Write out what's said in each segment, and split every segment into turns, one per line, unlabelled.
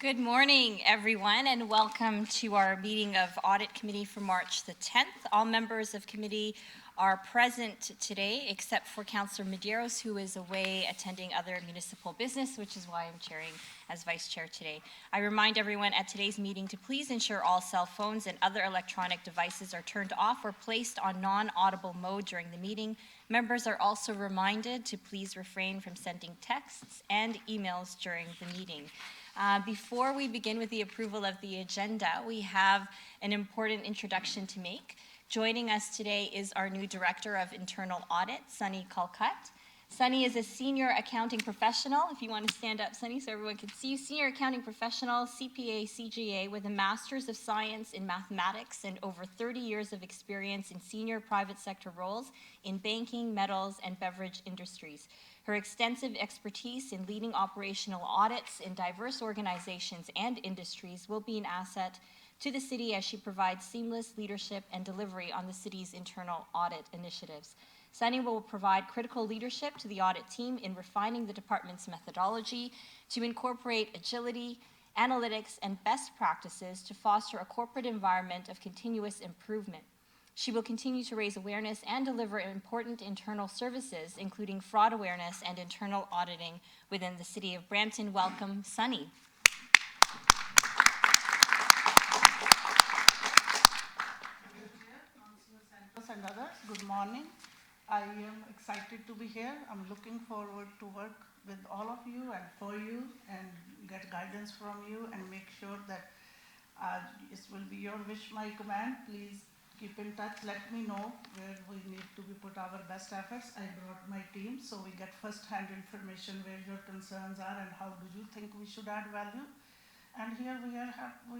Good morning, everyone, and welcome to our meeting of Audit Committee for March the 10th. All members of committee are present today, except for Councillor Medeiros, who is away attending other municipal business, which is why I'm chairing as Vice Chair today. I remind everyone at today's meeting to please ensure all cell phones and other electronic devices are turned off or placed on non-audible mode during the meeting. Members are also reminded to please refrain from sending texts and emails during the meeting. Before we begin with the approval of the agenda, we have an important introduction to make. Joining us today is our new Director of Internal Audit, Sunny Kalkat. Sunny is a senior accounting professional. If you want to stand up, Sunny, so everyone can see you. Senior accounting professional, CPA, CGA, with a Master's of Science in Mathematics and over 30 years of experience in senior private sector roles in banking, metals, and beverage industries. Her extensive expertise in leading operational audits in diverse organizations and industries will be an asset to the city as she provides seamless leadership and delivery on the city's internal audit initiatives. Sunny will provide critical leadership to the audit team in refining the department's methodology to incorporate agility, analytics, and best practices to foster a corporate environment of continuous improvement. She will continue to raise awareness and deliver important internal services, including fraud awareness and internal auditing within the City of Brampton. Welcome, Sunny.
And others, good morning. I am excited to be here. I'm looking forward to work with all of you and for you and get guidance from you and make sure that it will be your wish, my command. Please keep in touch. Let me know where we need to put our best efforts. I brought my team so we get first-hand information where your concerns are and how do you think we should add value. And here we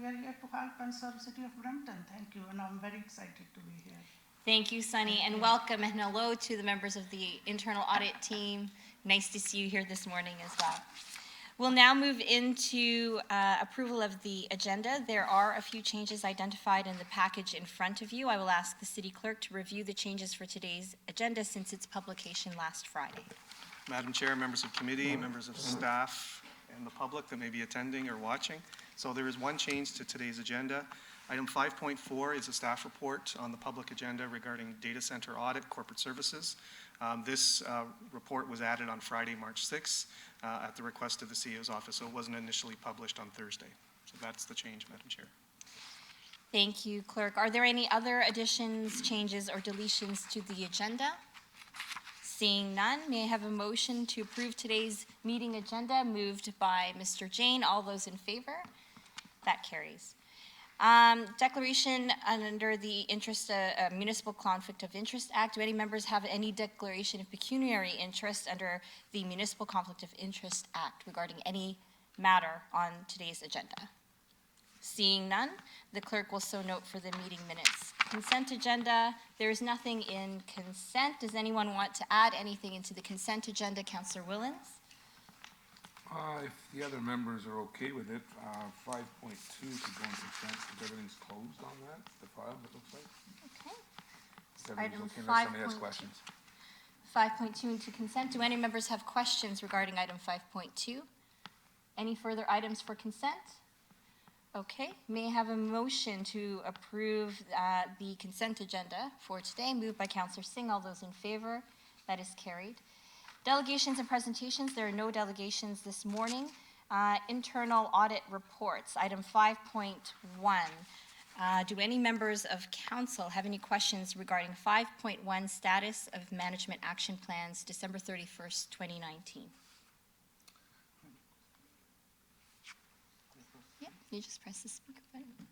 are here to help and serve the City of Brampton. Thank you, and I'm very excited to be here.
Thank you, Sunny, and welcome and hello to the members of the internal audit team. Nice to see you here this morning as well. We'll now move into approval of the agenda. There are a few changes identified in the package in front of you. I will ask the City Clerk to review the changes for today's agenda since its publication last Friday.
Madam Chair, members of committee, members of staff, and the public that may be attending or watching. So there is one change to today's agenda. Item 5.4 is a staff report on the public agenda regarding data center audit, corporate services. This report was added on Friday, March 6th at the request of the CEO's office, so it wasn't initially published on Thursday. So that's the change, Madam Chair.
Thank you, Clerk. Are there any other additions, changes, or deletions to the agenda? Seeing none, may I have a motion to approve today's meeting agenda? Moved by Mr. Jain. All those in favor? That carries. Declaration under the Municipal Conflict of Interest Act. Do any members have any declaration of pecuniary interest under the Municipal Conflict of Interest Act regarding any matter on today's agenda? Seeing none, the clerk will so note for the meeting minutes. Consent agenda, there is nothing in consent. Does anyone want to add anything into the consent agenda? Councillor Willens?
If the other members are okay with it, 5.2 could go on consent because everything's closed on that, the file, it looks like.
Okay.
Everything's okay unless somebody has questions.
5.2 into consent. Do any members have questions regarding item 5.2? Any further items for consent? Okay. May I have a motion to approve the consent agenda for today? Moved by Councillor Singh. All those in favor? That is carried. Delegations and presentations. There are no delegations this morning. Internal audit reports. Item 5.1. Do any members of council have any questions regarding 5.1 status of management action plans, December 31st, 2019? Yeah, you just press the speaker button.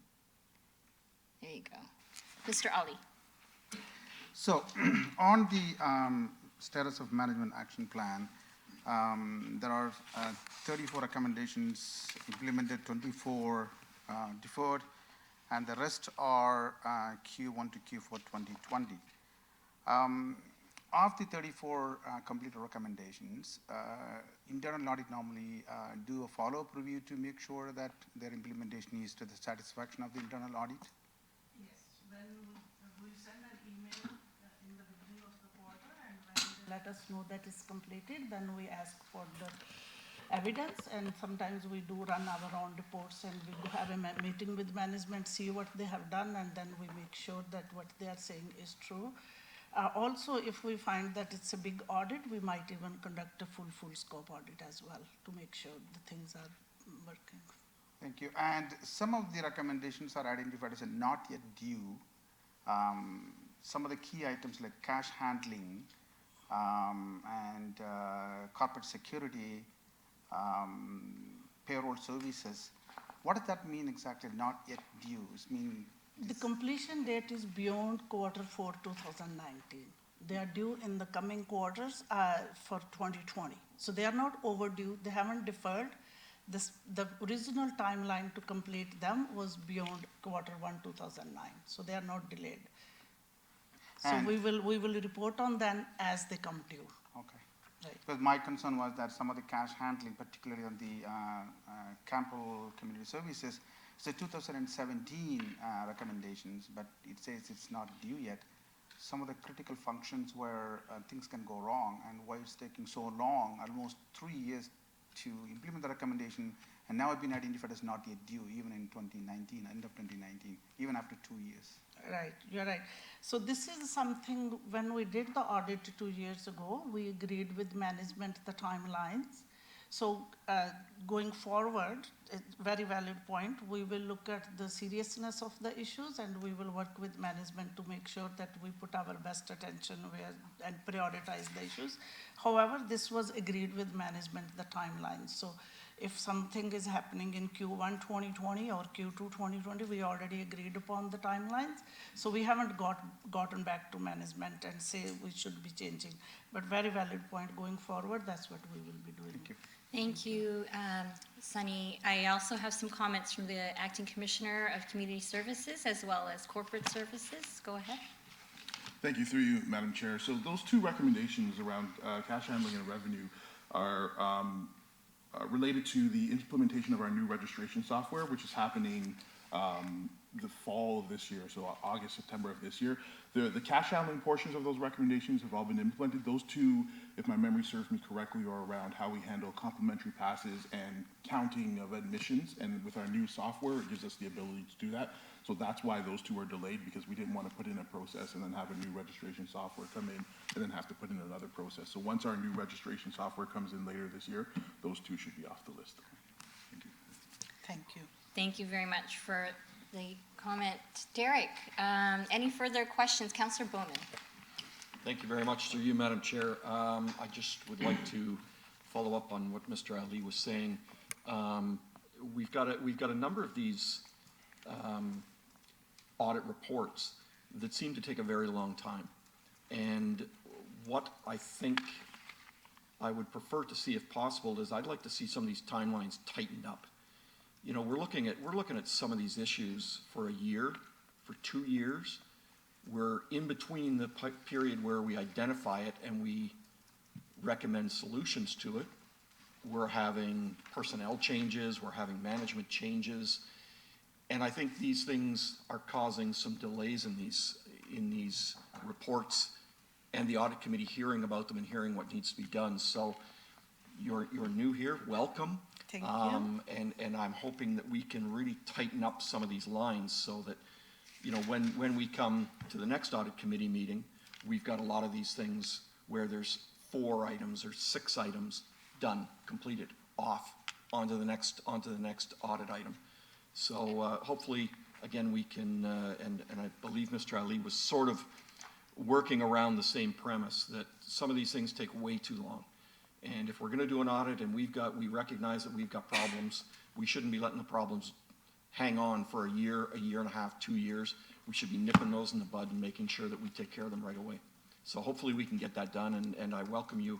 There you go. Mr. Ali.
So on the status of management action plan, there are 34 recommendations implemented, 24 deferred, and the rest are Q1 to Q4 2020. Of the 34 completed recommendations, internal audit normally do a follow-up review to make sure that their implementation is to the satisfaction of the internal audit.
Yes, when we send an email in the beginning of the quarter and when they let us know that is completed, then we ask for the evidence, and sometimes we do run our own reports, and we do have a meeting with management, see what they have done, and then we make sure that what they are saying is true. Also, if we find that it's a big audit, we might even conduct a full scope audit as well to make sure the things are working.
Thank you. And some of the recommendations are identified as a not yet due. Some of the key items like cash handling and corporate security, payroll services. What does that mean exactly, not yet due? It means
The completion date is beyond Q4 2019. They are due in the coming quarters for 2020. So they are not overdue, they haven't deferred. The original timeline to complete them was beyond Q1 2009, so they are not delayed. So
And-
we will report on them as they come due.
okay.
Right.
Because my concern was that some of the cash handling, particularly on the Campbell Community Services, it's a 2017 recommendations, but it says it's not due yet. Some of the critical functions where things can go wrong, and why it's taking so long, almost 3 years to implement the recommendation, and now it's been identified as not yet due, even in 2019, end of 2019, even after 2 years.
Right, you're right. So this is something, when we did the audit 2 years ago, we agreed with management the timelines. So going forward, a very valid point, we will look at the seriousness of the issues, and we will work with management to make sure that we put our best attention where and prioritize the issues. However, this was agreed with management, the timeline. So if something is happening in Q1 2020 or Q2 2020, we already agreed upon the timelines. So we haven't gotten back to management and say we should be changing. But very valid point going forward, that's what we will be doing.
Thank you.
Thank you, Sunny. I also have some comments from the Acting Commissioner of Community Services as well as Corporate Services. Go ahead.
Thank you, through you, Madam Chair. So those two recommendations around cash handling and revenue are related to the implementation of our new registration software, which is happening the fall of this year, so August, September of this year. The cash handling portions of those recommendations have all been implemented. Those two, if my memory serves me correctly, are around how we handle complimentary passes and counting of admissions. And with our new software, it gives us the ability to do that. So that's why those two are delayed, because we didn't want to put in a process and then have a new registration software come in and then have to put in another process. So once our new registration software comes in later this year, those two should be off the list. Thank you.
Thank you.
Thank you very much for the comment. Derek, any further questions? Councillor Bowman.
Thank you very much, through you, Madam Chair. I just would like to follow up on what Mr. Ali was saying. We've got a number of these audit reports that seem to take a very long time. And what I think I would prefer to see, if possible, is I'd like to see some of these timelines tightened up. You know, we're looking at some of these issues for a year, for 2 years. We're in between the period where we identify it and we recommend solutions to it. We're having personnel changes, we're having management changes. And I think these things are causing some delays in these reports, and the audit committee hearing about them and hearing what needs to be done. So you're new here, welcome.
Thank you.
And I'm hoping that we can really tighten up some of these lines so that, you know, when we come to the next audit committee meeting, we've got a lot of these things where there's 4 items or 6 items done, completed, off, onto the next audit item. So hopefully, again, we can, and I believe Mr. Ali was sort of working around the same premise, that some of these things take way too long. And if we're going to do an audit and we recognize that we've got problems, we shouldn't be letting the problems hang on for a year and a half, 2 years. We should be nipping those in the bud and making sure that we take care of them right away. So hopefully we can get that done, and I welcome you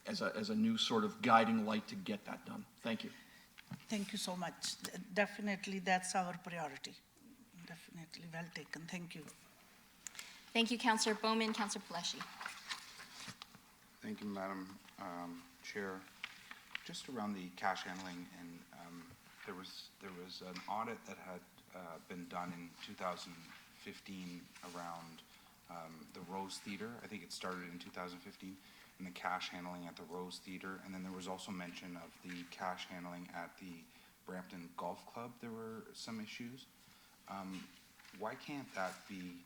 as a new sort of guiding light to get that done. Thank you.
Thank you so much. Definitely, that's our priority. Definitely, well taken. Thank you.
Thank you, Councillor Bowman. Councillor Paleshi.
Thank you, Madam Chair. Just around the cash handling, and there was an audit that had been done in 2015 around the Rose Theater. I think it started in 2015, and the cash handling at the Rose Theater. And then there was also mention of the cash handling at the Brampton Golf Club. There were some issues. Why can't that be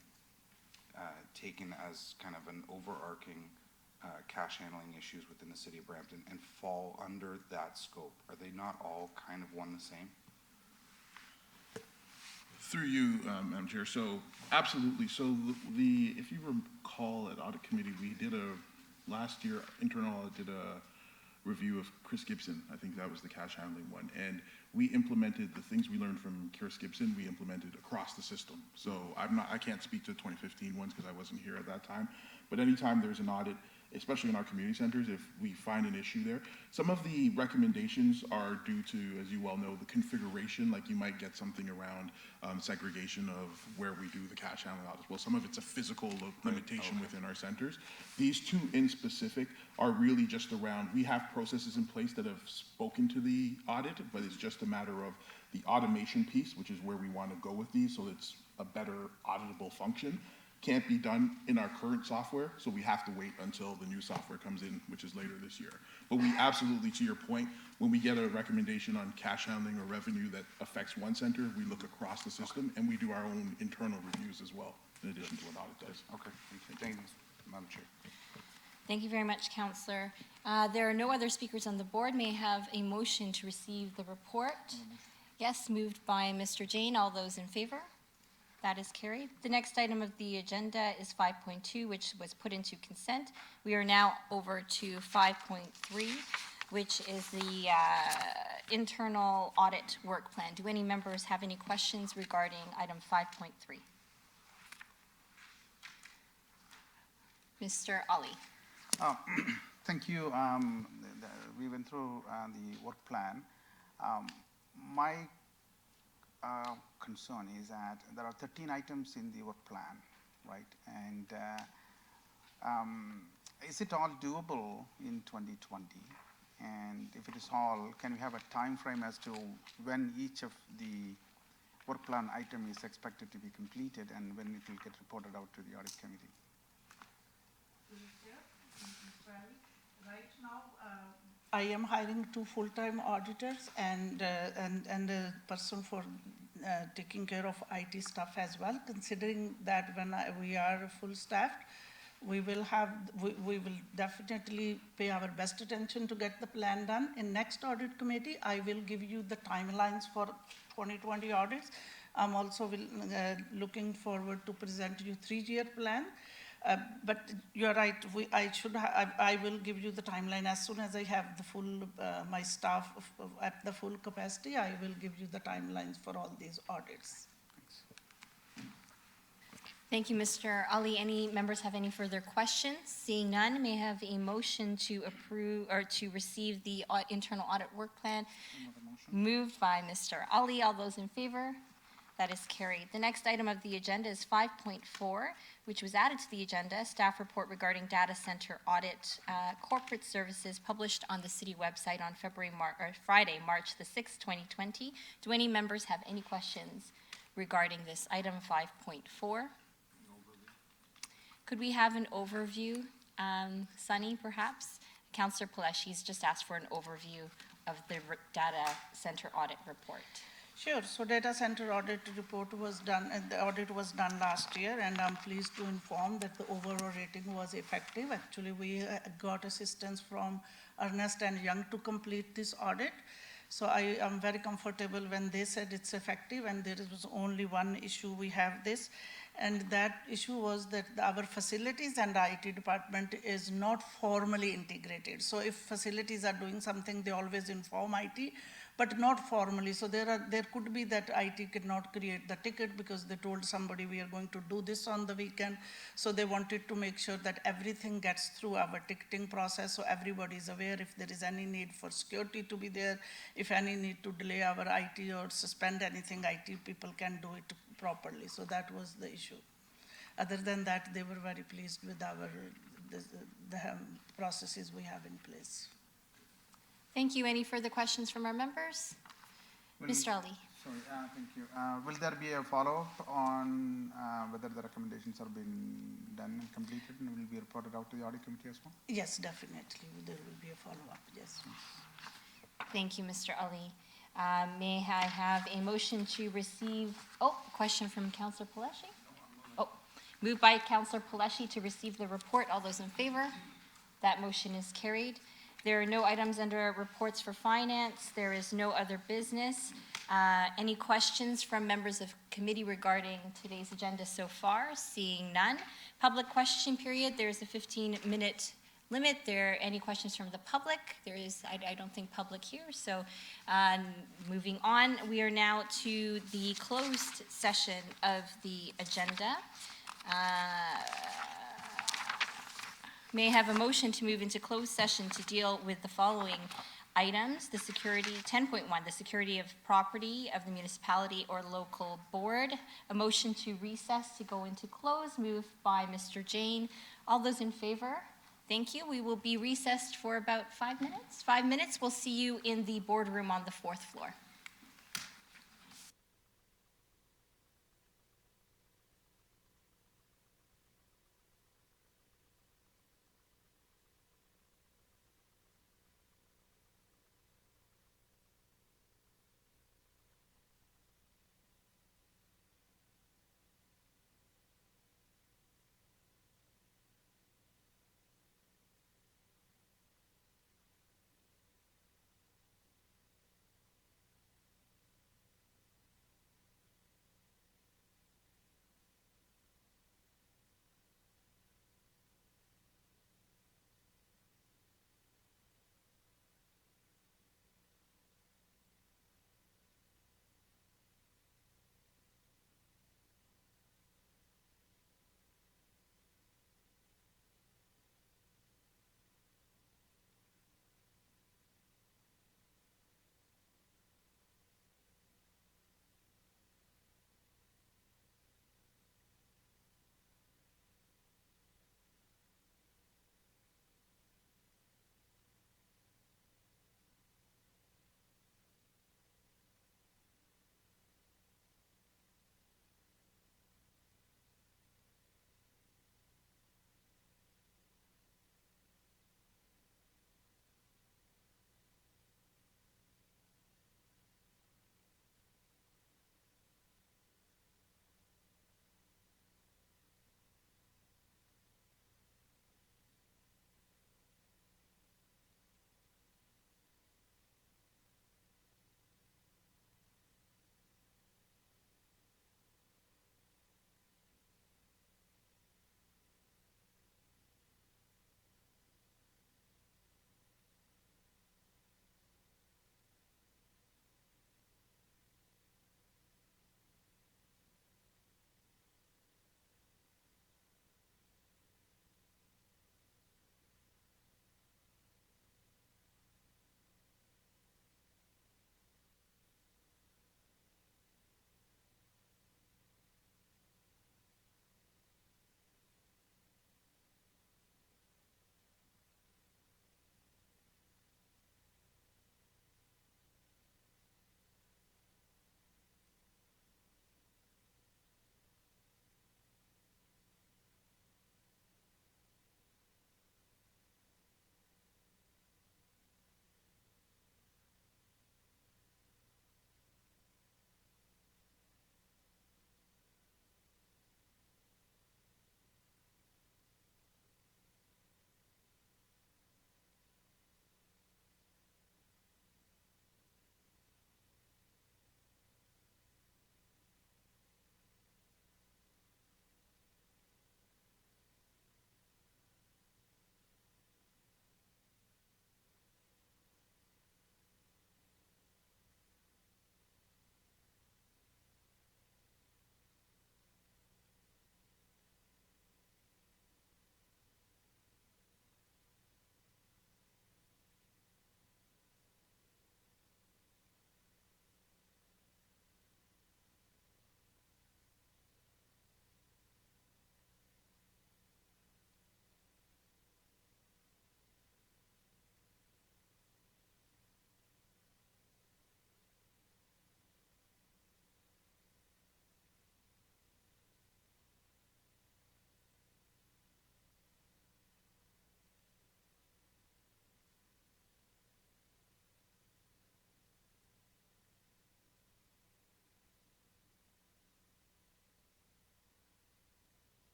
taken as kind of an overarching cash handling issues within the city of Brampton and fall under that scope? Are they not all kind of one the same?
Through you, Madam Chair, so absolutely. So if you recall at Audit Committee, we did last year, internal audit did a review of Chris Gibson. I think that was the cash handling one. And we implemented the things we learned from Chris Gibson, we implemented across the system. So I can't speak to the 2015 ones because I wasn't here at that time. But anytime there's an audit, especially in our community centers, if we find an issue there, some of the recommendations are due to, as you well know, the configuration. Like you might get something around segregation of where we do the cash handling audits. Well, some of it's a physical limitation within our centers. These two in specific are really just around, we have processes in place that have spoken to the audit, but it's just a matter of the automation piece, which is where we want to go with these, so it's a better auditable function. Can't be done in our current software, so we have to wait until the new software comes in, which is later this year. But we absolutely, to your point, when we get a recommendation on cash handling or revenue that affects one center, we look across the system, and we do our own internal reviews as well, in addition to what audit does.
Okay, thank you, Madam Chair.
Thank you very much, Councillor. There are no other speakers on the board. May I have a motion to receive the report? Yes, moved by Mr. Jane. All those in favor? That is carried. The next item of the agenda is 5.2, which was put into consent. We are now over to 5.3, which is the internal audit work plan. Do any members have any questions regarding item 5.3? Mr. Ali.
Thank you. We went through the work plan. My concern is that there are 13 items in the work plan, right? And is it all doable in 2020? And if it is all, can we have a time frame as to when each of the work plan item is expected to be completed and when it will get reported out to the audit committee?
Right now, I am hiring 2 full-time auditors and a person for taking care of IT stuff as well. Considering that when we are full staffed, we will definitely pay our best attention to get the plan done. In next audit committee, I will give you the timelines for 2020 audits. I'm also looking forward to present you 3-year plan. But you're right, I will give you the timeline as soon as I have the full, my staff at the full capacity. I will give you the timelines for all these audits.
Thank you, Mr. Ali. Any members have any further questions? Seeing none, may I have a motion to approve or to receive the internal audit work plan? Moved by Mr. Ali. All those in favor? That is carried. The next item of the agenda is 5.4, which was added to the agenda, staff report regarding data center audit corporate services published on the city website on Friday, March the 6th, 2020. Do any members have any questions regarding this item 5.4? Could we have an overview? Sunny, perhaps? Councillor Paleshi's just asked for an overview of the data center audit report.
Sure. So data center audit report was done, and the audit was done last year, and I'm pleased to inform that the overall rating was effective. Actually, we got assistance from Ernst & Young to complete this audit. So I am very comfortable when they said it's effective, and there was only one issue we have this. And that issue was that our facilities and IT department is not formally integrated. So if facilities are doing something, they always inform IT, but not formally. So there could be that IT cannot create the ticket because they told somebody we are going to do this on the weekend. So they wanted to make sure that everything gets through our ticketing process, so everybody is aware if there is any need for security to be there, if any need to delay our IT or suspend anything, IT people can do it properly. So that was the issue. Other than that, they were very pleased with the processes we have in place.
Thank you. Any further questions from our members? Mr. Ali.
Sorry, thank you. Will there be a follow-up on whether the recommendations are being done and completed and will be reported out to the audit committee as well?
Yes, definitely, there will be a follow-up, yes.
Thank you, Mr. Ali. May I have a motion to receive, question from Councillor Paleshi? Oh, moved by Councillor Paleshi to receive the report. All those in favor? That motion is carried. There are no items under reports for finance. There is no other business. Any questions from members of committee regarding today's agenda so far? Seeing none. Public question period, there's a 15-minute limit. Any questions from the public? There is, I don't think, public here. So moving on, we are now to the closed session of the agenda. May I have a motion to move into closed session to deal with the following items? The security, 10.1, the security of property of the municipality or local board. A motion to recess to go into close, moved by Mr. Jain. All those in favor? Thank you. We will be recessed for about 5 minutes. 5 minutes. We'll see you in the boardroom on the 4th floor.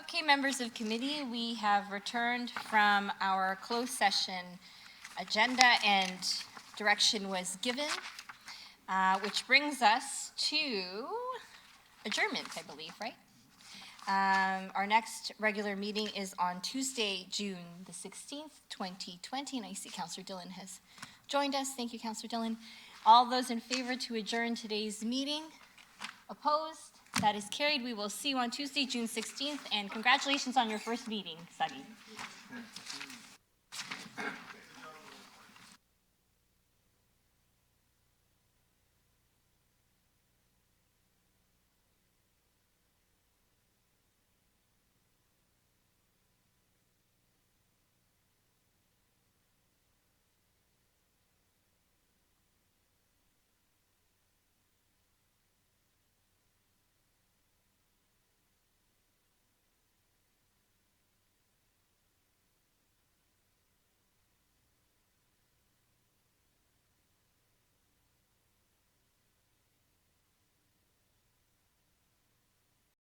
Okay, members of committee, we have returned from our closed session agenda and direction was given, which brings us to adjournment, I believe, right? Our next regular meeting is on Tuesday, June the 16th, 2020, and I see Councillor Dillon has joined us. Thank you, Councillor Dillon. All those in favor to adjourn today's meeting? Opposed? That is carried. We will see you on Tuesday, June 16th, and congratulations on your first meeting, Sagi.